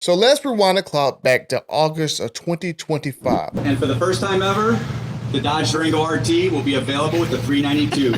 So let's rewind the clock back to August of 2025. And for the first time ever, the Dodge Durango RT will be available with the 392.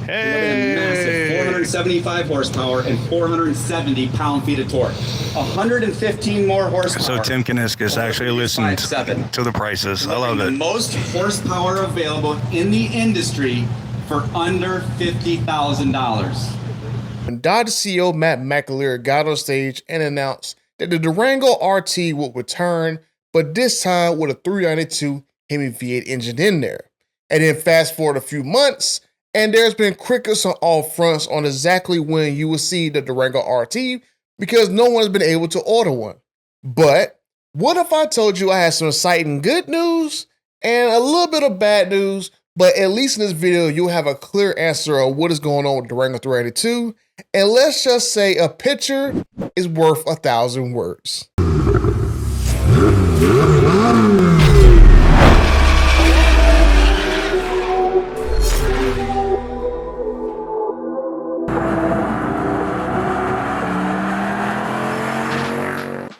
Hey! A massive 475 horsepower and 470 pound-feet of torque. 115 more horsepower. So Tim Kaniskis actually listened to the prices. I love it. The most horsepower available in the industry for under $50,000. When Dodge CEO Matt McAleer got on stage and announced that the Durango RT would return, but this time with a 392 Hemi V8 engine in there. And then fast forward a few months, and there's been crickets on all fronts on exactly when you will see the Durango RT because no one's been able to order one. But what if I told you I had some exciting good news and a little bit of bad news, but at least in this video, you'll have a clear answer of what is going on with Durango 392. And let's just say a picture is worth 1,000 words.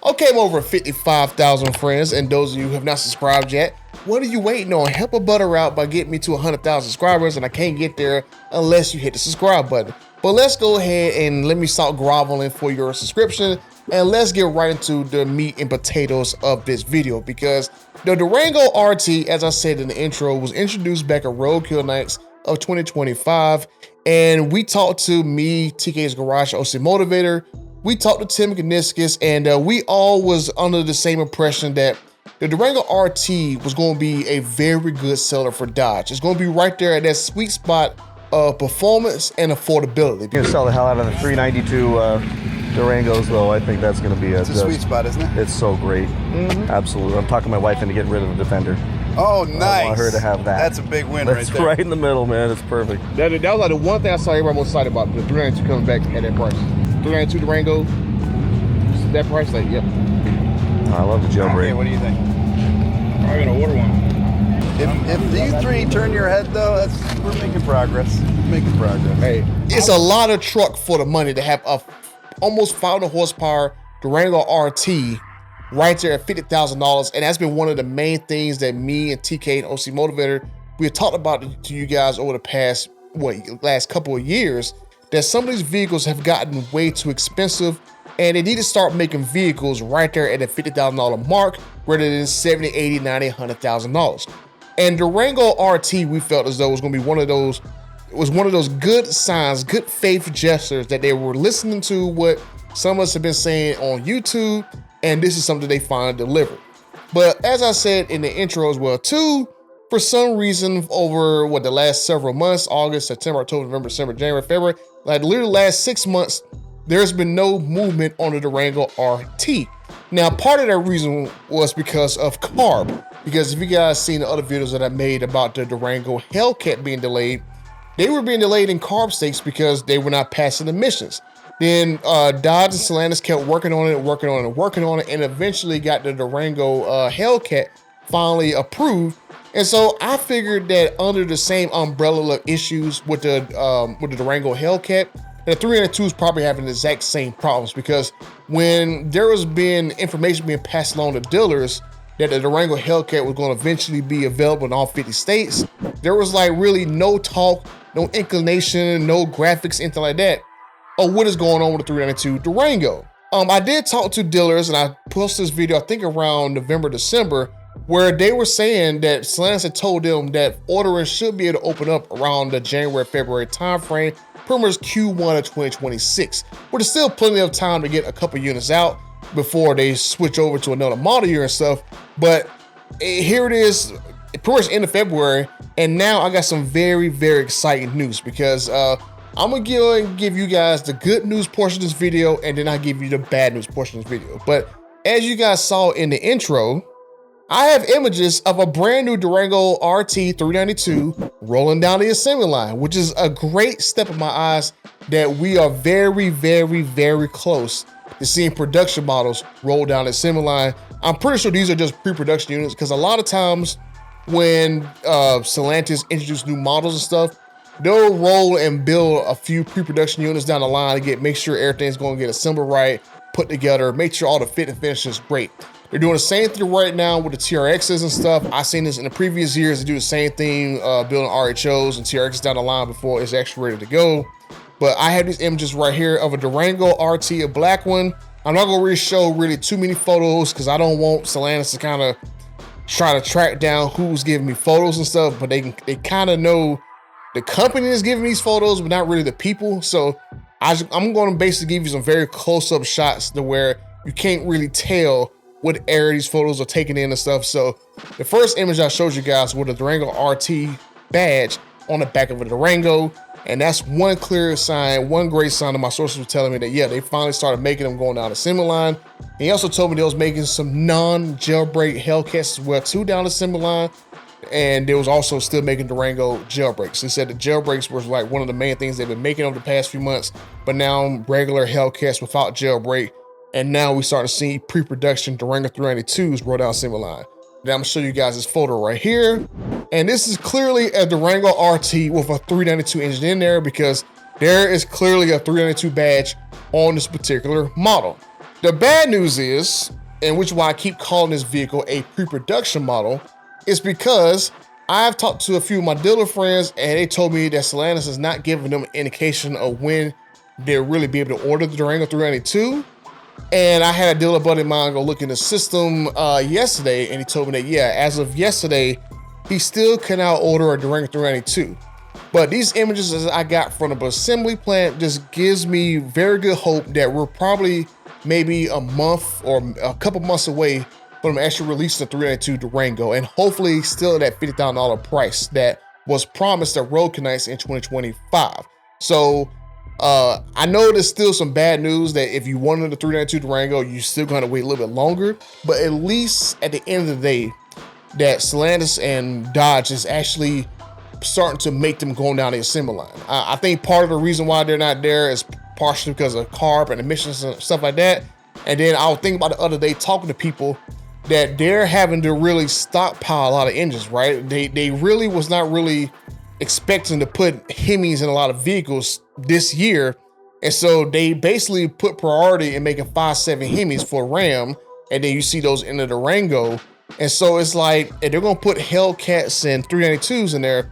Okay, I'm over 55,000 friends, and those of you who have not subscribed yet, what are you waiting on? Help a butter out by getting me to 100,000 subscribers, and I can't get there unless you hit the subscribe button. But let's go ahead and let me start groveling for your subscription, and let's get right into the meat and potatoes of this video, because the Durango RT, as I said in the intro, was introduced back at Roadkill Nights of 2025, and we talked to me, TK's Garage OC Motivator. We talked to Tim Kaniskis, and we all was under the same impression that the Durango RT was going to be a very good seller for Dodge. It's going to be right there at that sweet spot of performance and affordability. You're going to sell the hell out of the 392 Durangos, though. I think that's going to be it's a sweet spot, isn't it? It's so great. Absolutely. I'm talking my wife into getting rid of the Defender. Oh, nice. I want her to have that. That's a big win that's right there. Right in the middle, man. It's perfect. That was like the one thing I saw everyone was excited about, the 392 coming back at that price. 392 Durango, that price, like, yep. I love the jailbreak. Okay, what do you think? I'm gonna order one. If these three turn your head, though, we're making progress. Making progress. Hey, it's a lot of truck for the money to have a almost 500 horsepower Durango RT right there at $50,000, and that's been one of the main things that me and TK and OC Motivator, we have talked about to you guys over the past last couple of years, that some of these vehicles have gotten way too expensive, and they need to start making vehicles right there at the $50,000 mark rather than $70,000, $80,000, $90,000, $100,000. And Durango RT, we felt as though it was going to be one of those good signs, good faith gestures that they were listening to what some of us have been saying on YouTube, and this is something they finally delivered. But as I said in the intro as well too, for some reason over the last several months, August, September, October, November, December, January, February, like literally last 6 months, there's been no movement on the Durango RT. Now, part of that reason was because of CARB, because if you guys seen the other videos that I made about the Durango Hellcat being delayed, they were being delayed in CARB states because they were not passing emissions. Then Dodge and Stellantis kept working on it, and eventually got the Durango Hellcat finally approved. And so I figured that under the same umbrella of issues with the Durango Hellcat, the 392 is probably having the exact same problems, because when there was been information being passed along to dealers that the Durango Hellcat was going to eventually be available in all 50 states, there was like really no talk, no inclination, no graphics, anything like that of what is going on with the 392 Durango. I did talk to dealers, and I posted this video, I think around November, December, where they were saying that Stellantis had told them that ordering should be able to open up around the January, February timeframe, pretty much Q1 of 2026. But there's still plenty of time to get a couple units out before they switch over to another model year and stuff. But here it is, pretty much end of February, and now I got some very, very exciting news, because I'm gonna give you guys the good news portion of this video, and then I'll give you the bad news portion of this video. But as you guys saw in the intro, I have images of a brand new Durango RT 392 rolling down the assembly line, which is a great step in my eyes that we are very, very, very close to seeing production models roll down the assembly line. I'm pretty sure these are just pre-production units, because a lot of times when Stellantis introduce new models and stuff, they'll roll and build a few pre-production units down the line to make sure everything's going to get assembled right, put together, make sure all the fit and finish is great. They're doing the same thing right now with the TRXs and stuff. I've seen this in the previous years. They do the same thing, building RHOs and TRXs down the line before it's actually ready to go. But I have these images right here of a Durango RT, a black one. I'm not gonna really show too many photos because I don't want Stellantis to kind of try to track down who's giving me photos and stuff, but they kind of know the company is giving these photos, but not really the people. So I'm going to basically give you some very close-up shots to where you can't really tell what area these photos are taken in and stuff. So the first image I showed you guys was the Durango RT badge on the back of a Durango. And that's one clear sign, one great sign that my sources were telling me that, yeah, they finally started making them going down the assembly line. And he also told me they was making some non-jailbreak Hellcats as well too down the assembly line. And they was also still making Durango jailbreaks. He said the jailbreaks was like one of the main things they've been making over the past few months, but now regular Hellcats without jailbreak. And now we start to see pre-production Durango 392s roll down assembly line. Now I'm gonna show you guys this photo right here. And this is clearly a Durango RT with a 392 engine in there because there is clearly a 392 badge on this particular model. The bad news is, and which is why I keep calling this vehicle a pre-production model, is because I've talked to a few of my dealer friends and they told me that Stellantis is not giving them an indication of when they'll really be able to order the Durango 392. And I had a dealer buddy of mine go look in the system yesterday, and he told me that, yeah, as of yesterday, he still cannot order a Durango 392. But these images that I got from the assembly plant just gives me very good hope that we're probably maybe a month or a couple months away from actually releasing the 392 Durango, and hopefully still at that $50,000 price that was promised at Road Connects in 2025. So I know there's still some bad news that if you wanted the 392 Durango, you still gonna wait a little bit longer, but at least at the end of the day, that Stellantis and Dodge is actually starting to make them going down the assembly line. I think part of the reason why they're not there is partially because of CARB and emissions and stuff like that. And then I was thinking about the other day talking to people that they're having to really stockpile a lot of engines, right? They really was not really expecting to put Hemis in a lot of vehicles this year. And so they basically put priority in making 5.7 Hemis for Ram. And then you see those in the Durango. And so it's like, if they're gonna put Hellcats and 392s in there,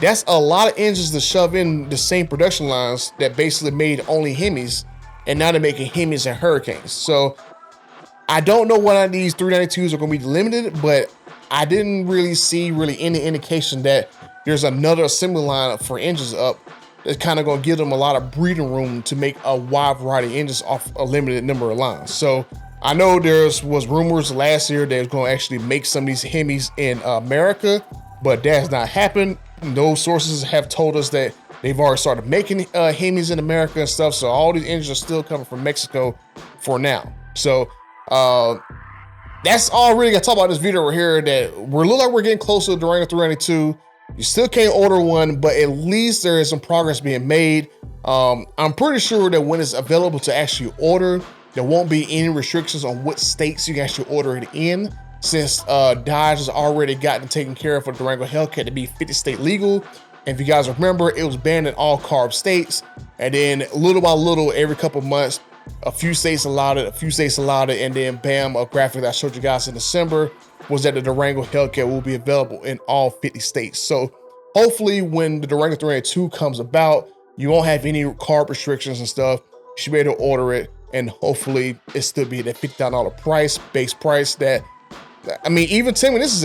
that's a lot of engines to shove in the same production lines that basically made only Hemis. And now they're making Hemis and Hurricanes. So I don't know whether these 392s are gonna be limited, but I didn't really see any indication that there's another assembly line for engines up that's kind of gonna give them a lot of breathing room to make a wide variety of engines off a limited number of lines. So I know was rumors last year they was gonna actually make some of these Hemis in America, but that has not happened. Those sources have told us that they've already started making Hemis in America and stuff. So all these engines are still coming from Mexico for now. So that's all really got to talk about this video right here, that we look like we're getting closer to Durango 392. You still can't order one, but at least there is some progress being made. I'm pretty sure that when it's available to actually order, there won't be any restrictions on what states you can actually order it in, since Dodge has already gotten taken care of for the Durango Hellcat to be 50 state legal. And if you guys remember, it was banned in all CARB states. And then little by little, every couple months, a few states allowed it, and then bam, a graphic that I showed you guys in December was that the Durango Hellcat will be available in all 50 states. So hopefully when the Durango 392 comes about, you won't have any CARB restrictions and stuff. You should be able to order it, and hopefully it still be that $50,000 base price that, I mean, even Tim, when this is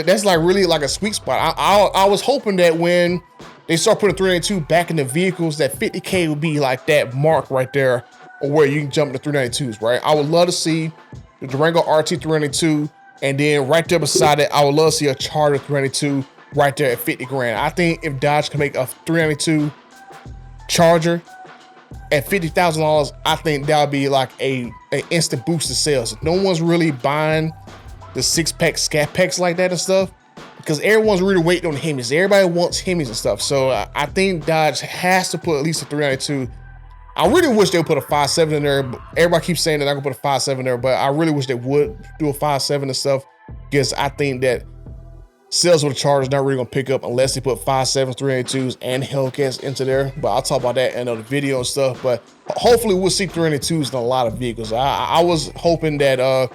that's like really like a sweet spot. I was hoping that when they start putting 392 back in the vehicles, that 50K would be like that mark right there, or where you can jump to 392s, right? I would love to see the Durango RT 392, and then right there beside it, I would love to see a Charger 392 right there at 50 grand. I think if Dodge can make a 392 Charger at $50,000, I think that would be like an instant boost to sales. No one's really buying the 6-pack scat packs like that and stuff, because everyone's really waiting on the Hemis. Everybody wants Hemis and stuff. So I think Dodge has to put at least a 392. I really wish they would put a 5.7 in there. Everybody keeps saying that I'm gonna put a 5.7 in there, but I really wish they would do a 5.7 and stuff, because I think that sales with the Chargers not really gonna pick up unless they put 5.7s, 392s, and Hellcats into there. But I'll talk about that in another video and stuff. But hopefully we'll see 392s in a lot of vehicles. I was hoping that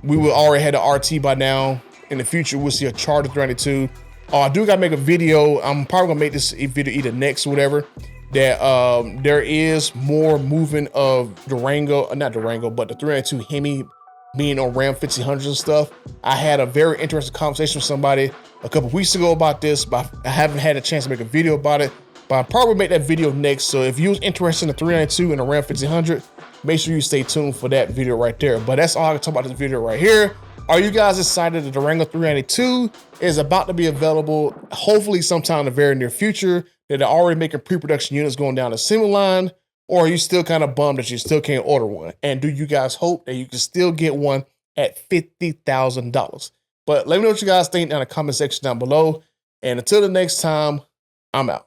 we would already had the RT by now. In the future, we'll see a Charger 392. I do gotta make a video. I'm probably gonna make this video either next or whatever. That there is more movement of Durango, not Durango, but the 392 Hemi being on Ram 1500s and stuff. I had a very interesting conversation with somebody a couple weeks ago about this, but I haven't had a chance to make a video about it. But I'll probably make that video next. So if you was interested in the 392 and the Ram 1500, make sure you stay tuned for that video right there. But that's all I can talk about this video right here. Are you guys excited? The Durango 392 is about to be available, hopefully sometime in the very near future. That they're already making pre-production units going down the assembly line, or are you still kind of bummed that you still can't order one? And do you guys hope that you can still get one at $50,000? But let me know what you guys think down in the comment section down below. And until the next time, I'm out.